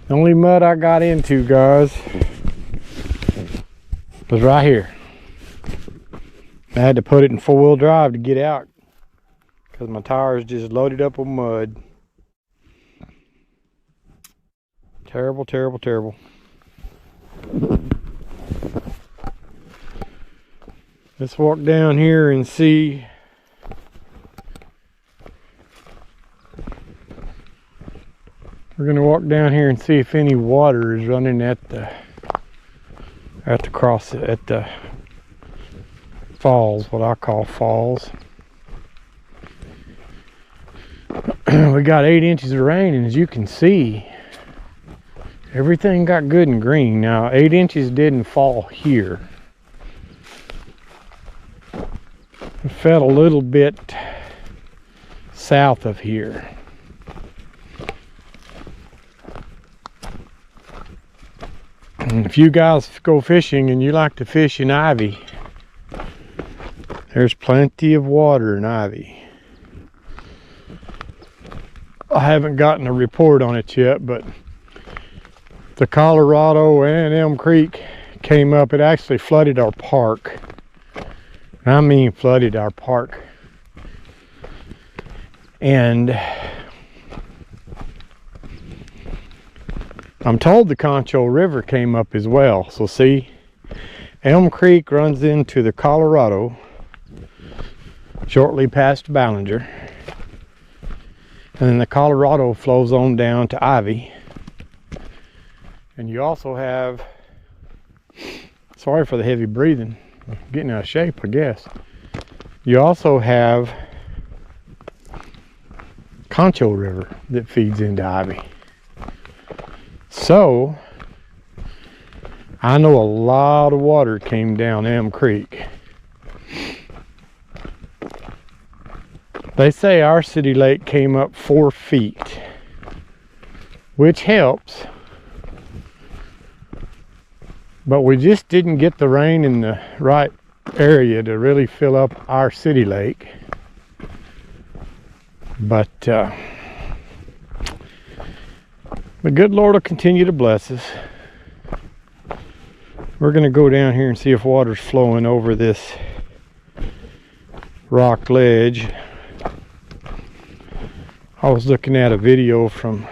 The only mud I got into, guys, was right here. I had to put it in 4-wheel drive to get out because my tires just loaded up with mud. Terrible, terrible, terrible. Let's walk down here and see. We're gonna walk down here and see if any water is running at the falls, what I call falls. We got 8 inches of rain, and as you can see, everything got good and green. Now 8 inches didn't fall here. It fell a little bit south of here. And if you guys go fishing and you like to fish in ivy, there's plenty of water in ivy. I haven't gotten a report on it yet, but the Colorado and Elm Creek came up. It actually flooded our park. I mean flooded our park. And I'm told the Concho River came up as well. So see, Elm Creek runs into the Colorado shortly past Ballinger. And then the Colorado flows on down to Ivy. And you also have, sorry for the heavy breathing, I'm getting out of shape, I guess. You also have Concho River that feeds into Ivy. So, I know a lot of water came down Elm Creek. They say our city lake came up 4 feet, which helps. But we just didn't get the rain in the right area to really fill up our city lake. But the good Lord will continue to bless us. We're going to go down here and see if water's flowing over this rock ledge. I was looking at a video from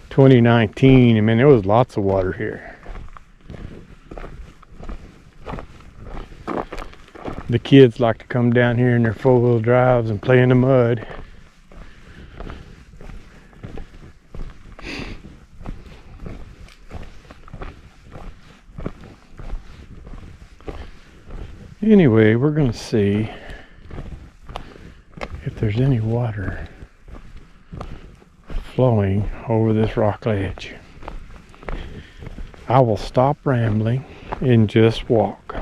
2019. I mean, there was lots of water here. The kids like to come down here in their 4-wheel drives and play in the mud. Anyway, we're going to see if there's any water flowing over this rock ledge. I will stop rambling and just walk.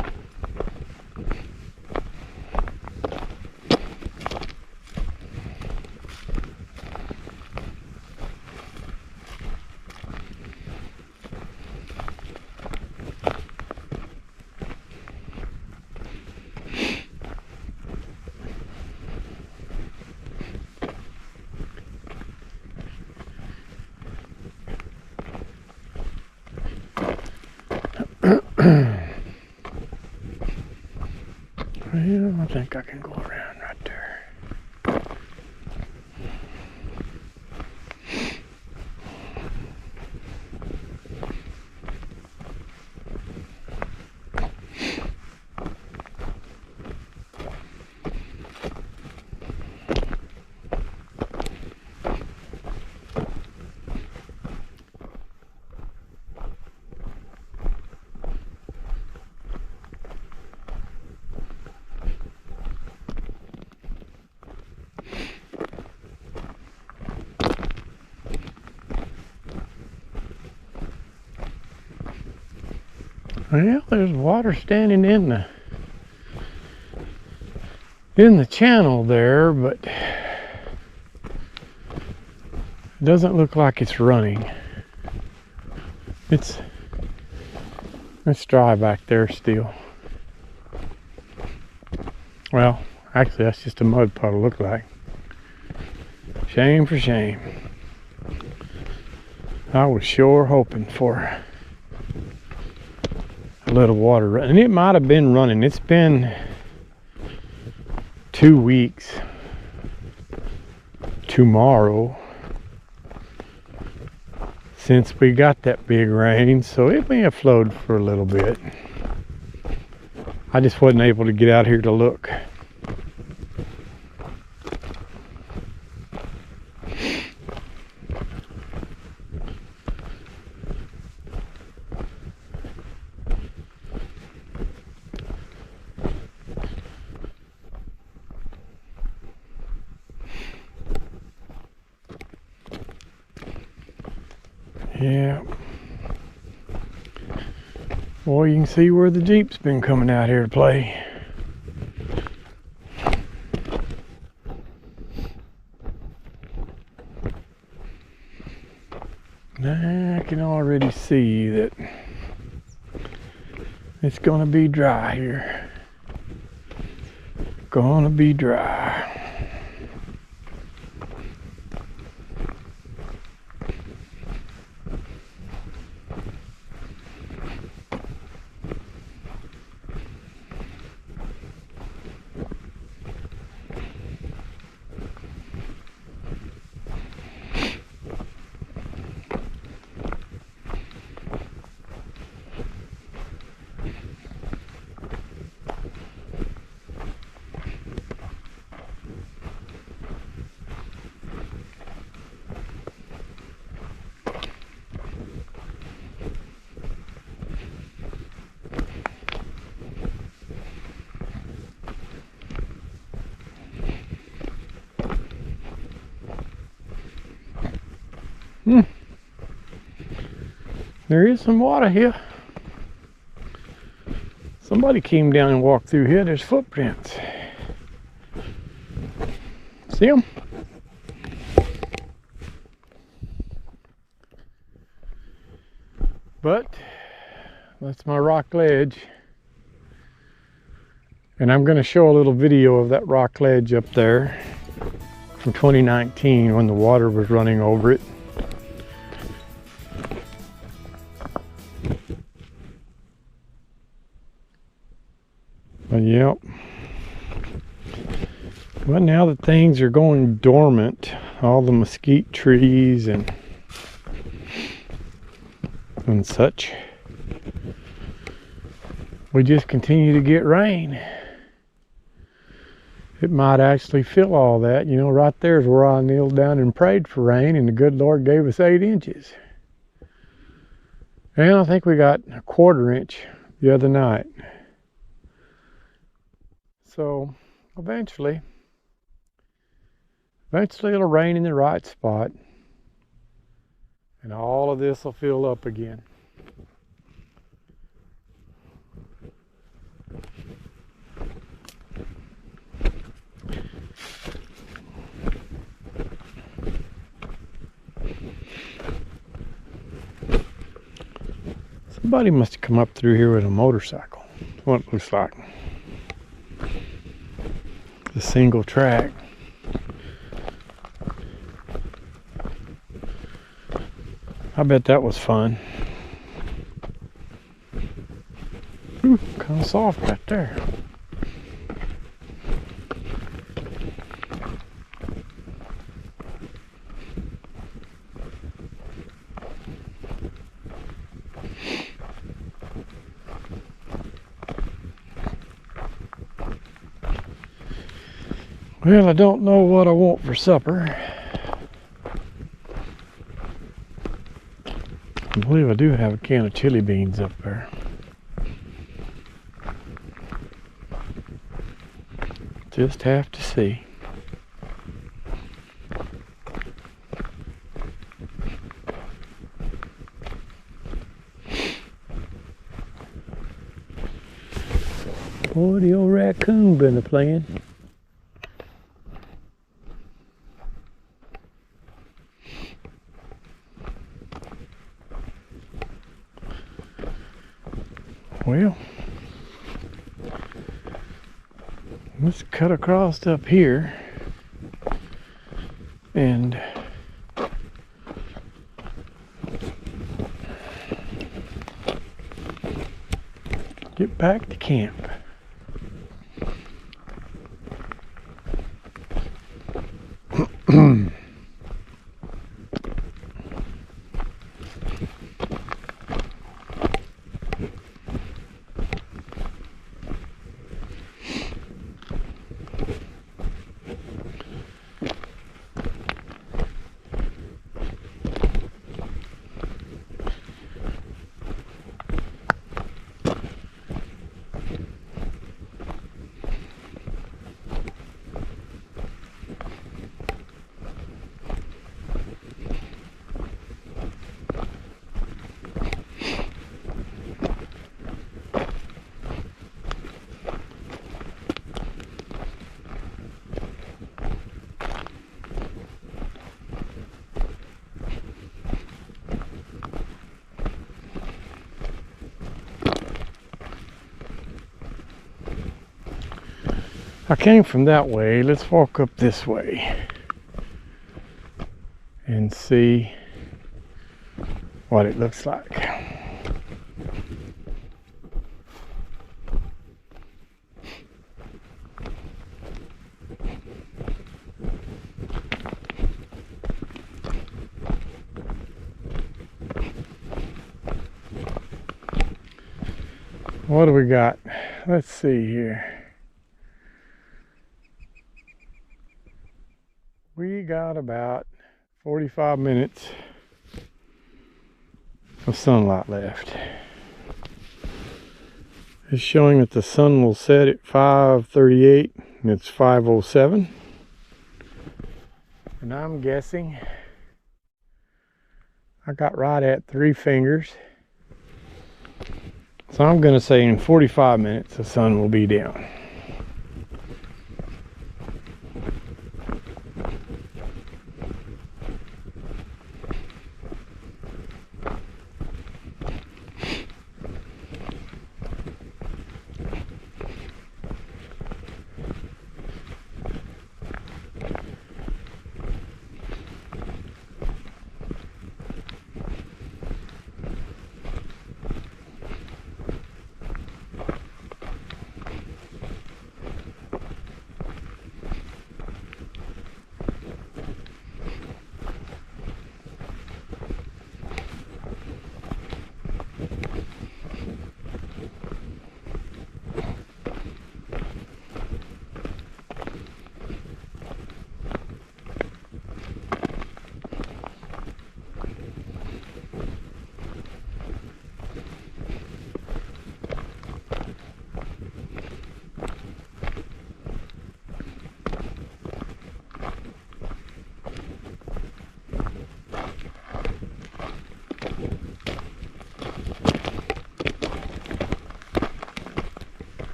Well, I think I can go around right there. Well, there's water standing in the channel there, but it doesn't look like it's running. It's dry back there still. Well, actually that's just a mud puddle, look like. Shame for shame. I was sure hoping for a little water, and it might have been running. It's been 2 weeks tomorrow since we got that big rain, so it may have flowed for a little bit. I just wasn't able to get out here to look. Yeah. Well, you can see where the Jeep's been coming out here to play. I can already see that it's gonna be dry here. Gonna be dry. There is some water here. Somebody came down and walked through here. There's footprints. See them? But that's my rock ledge. And I'm going to show a little video of that rock ledge up there from 2019 when the water was running over it. But yep. But now that things are going dormant, all the mesquite trees and such, we just continue to get rain. It might actually fill all that. You know, right there is where I kneeled down and prayed for rain, and the good Lord gave us 8 inches. And I think we got a 1/4 inch the other night. So eventually it'll rain in the right spot, and all of this will fill up again. Somebody must have come up through here with a motorcycle. That's what it looks like. The single track. I bet that was fun. Ooh, kind of soft right there. Well, I don't know what I want for supper. I believe I do have a can of chili beans up there. Just have to see. Boy, the old raccoon been a-playing. Well, let's cut across up here and get back to camp. I came from that way. Let's walk up this way and see what it looks like. What do we got? Let's see here. We got about 45 minutes of sunlight left. It's showing that the sun will set at 5:38 and it's 5:07. And I'm guessing I got right at 3 fingers. So I'm going to say in 45 minutes the sun will be down.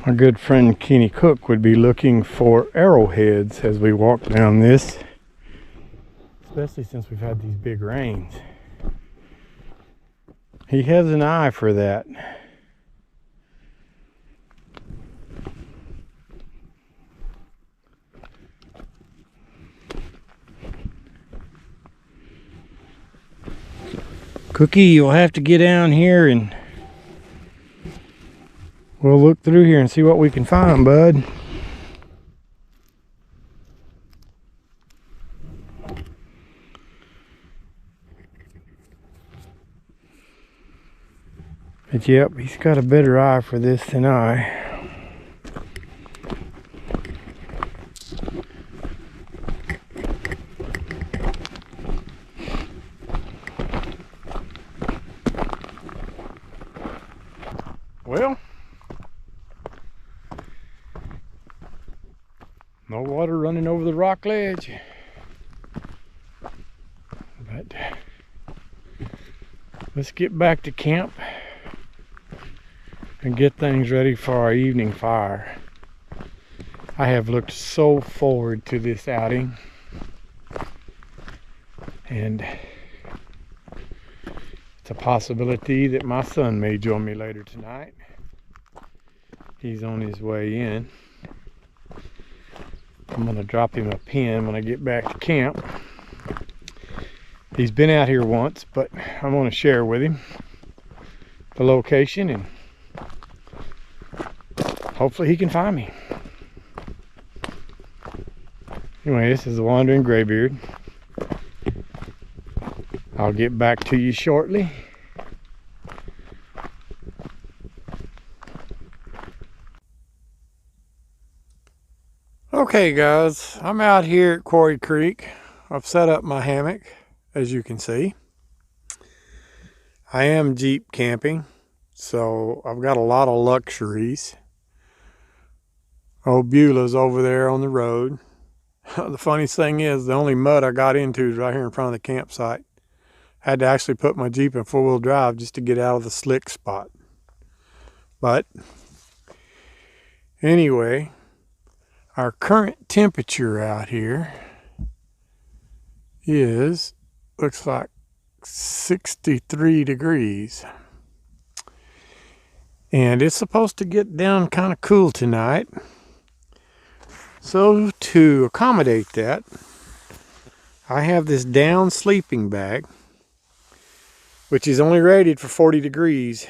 My good friend Kenny Cook would be looking for arrowheads as we walk down this, especially since we've had these big rains. He has an eye for that. Cookie, you'll have to get down here and we'll look through here and see what we can find, bud. But yep, he's got a better eye for this than I. Well, no water running over the rock ledge. But let's get back to camp and get things ready for our evening fire. I have looked so forward to this outing, and it's a possibility that my son may join me later tonight. He's on his way in. I'm going to drop him a pin when I get back to camp. He's been out here once, but I'm going to share with him the location, and hopefully he can find me. Anyway, this is the Wandering Graybeard. I'll get back to you shortly. Okay guys, I'm out here at Quarry Creek. I've set up my hammock, as you can see. I am Jeep camping, so I've got a lot of luxuries. Old Beulah's over there on the road. The funniest thing is, the only mud I got into is right here in front of the campsite. Had to actually put my Jeep in four-wheel drive just to get out of the slick spot. But anyway, our current temperature out here is, looks like 63 degrees. And it's supposed to get down kind of cool tonight. So to accommodate that, I have this down sleeping bag, which is only rated for 40 degrees.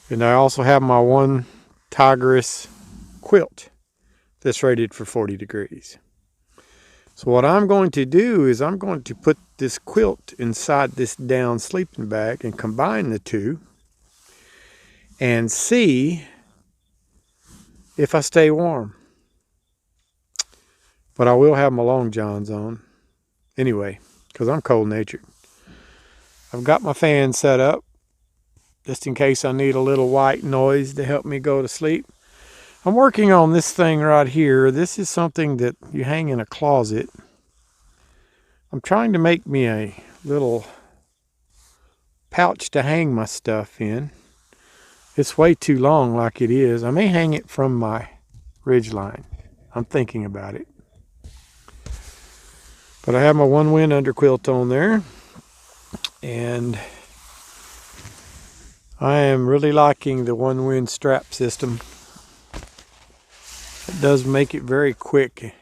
And I also have my one Tigress quilt that's rated for 40 degrees. So what I'm going to do is I'm going to put this quilt inside this down sleeping bag and combine the two and see if I stay warm. But I will have my long johns on anyway, because I'm cold natured. I've got my fan set up just in case I need a little white noise to help me go to sleep. I'm working on this thing right here. This is something that you hang in a closet. I'm trying to make me a little pouch to hang my stuff in. It's way too long like it is. I may hang it from my ridgeline. I'm thinking about it. But I have my one wind under quilt on there, and I am really liking the one wind strap system. It does make it very quick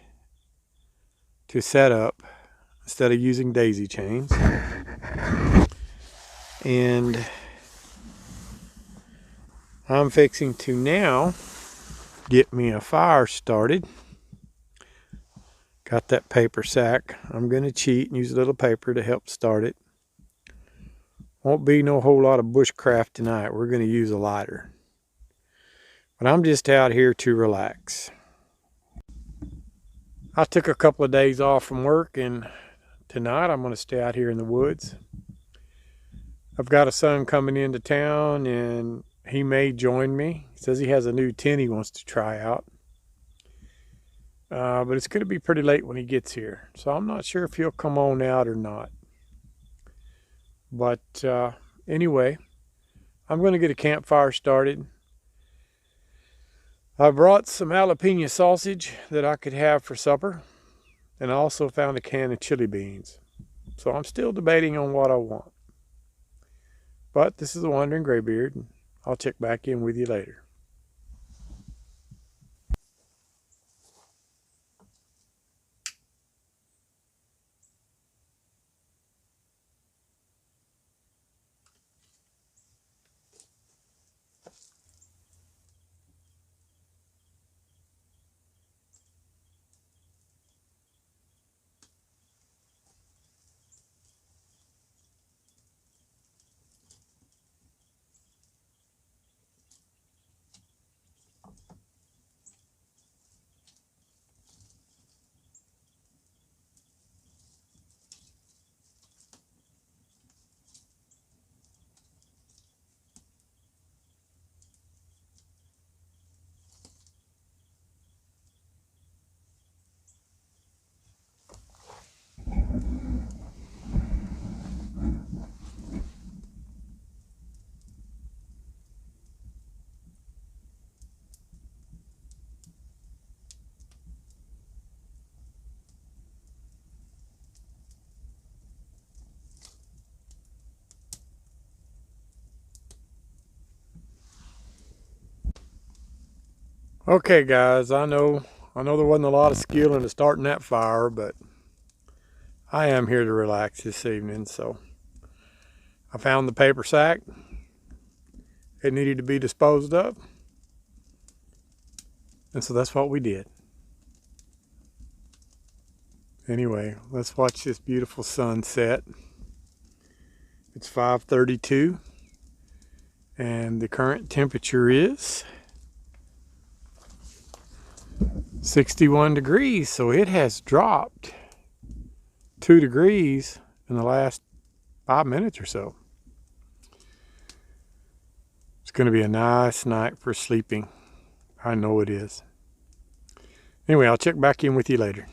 to set up instead of using daisy chains. And I'm fixing to now get me a fire started. Got that paper sack. I'm going to cheat and use a little paper to help start it. Won't be no whole lot of bushcraft tonight. We're going to use a lighter. But I'm just out here to relax. I took a couple of days off from work, and tonight I'm going to stay out here in the woods. I've got a son coming into town, and he may join me. He says he has a new tent he wants to try out. But it's going to be pretty late when he gets here, so I'm not sure if he'll come on out or not. But anyway, I'm going to get a campfire started. I brought some jalapeno sausage that I could have for supper, and I also found a can of chili beans. So I'm still debating on what I want. But this is the Wandering Graybeard, and I'll check back in with you later. Okay guys, I know there wasn't a lot of skill into starting that fire, but I am here to relax this evening, so I found the paper sack. It needed to be disposed of, and so that's what we did. Anyway, let's watch this beautiful sunset. It's 5:32 and the current temperature is 61 degrees, so it has dropped 2 degrees in the last 5 minutes or so. It's going to be a nice night for sleeping. I know it is. Anyway, I'll check back in with you later.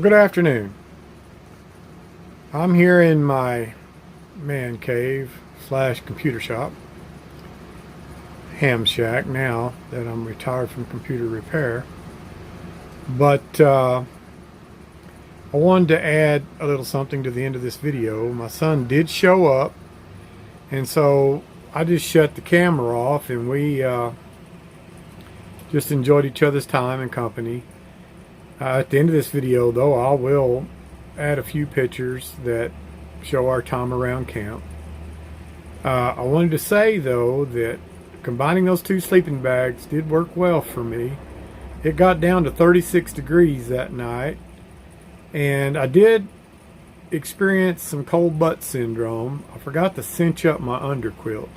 Good afternoon. I'm here in my man cave slash computer shop, ham shack, now that I'm retired from computer repair. But I wanted to add a little something to the end of this video. My son did show up, and so I just shut the camera off, and we just enjoyed each other's time and company. At the end of this video, though, I will add a few pictures that show our time around camp. I wanted to say, though, that combining those two sleeping bags did work well for me. It got down to 36 degrees that night, and I did experience some cold butt syndrome. I forgot to cinch up my underquilt.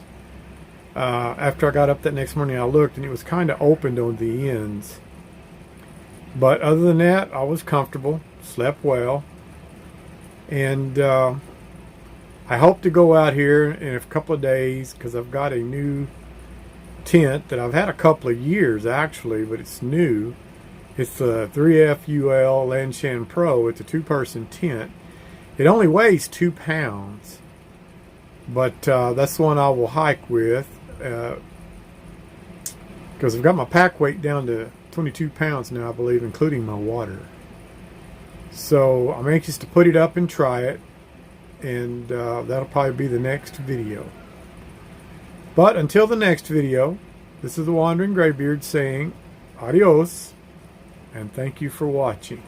After I got up that next morning, I looked, and it was kind of opened on the ends. But other than that, I was comfortable, slept well, and I hope to go out here in a couple of days because I've got a new tent that I've had a couple of years actually, but it's new. It's the 3FUL Lanshan Pro. It's a two-person tent. It only weighs 2 pounds, but that's the one I will hike with because I've got my pack weight down to 22 pounds now, I believe, including my water. So I'm anxious to put it up and try it, and that'll probably be the next video. But until the next video, this is the Wandering Graybeard saying adios, and thank you for watching.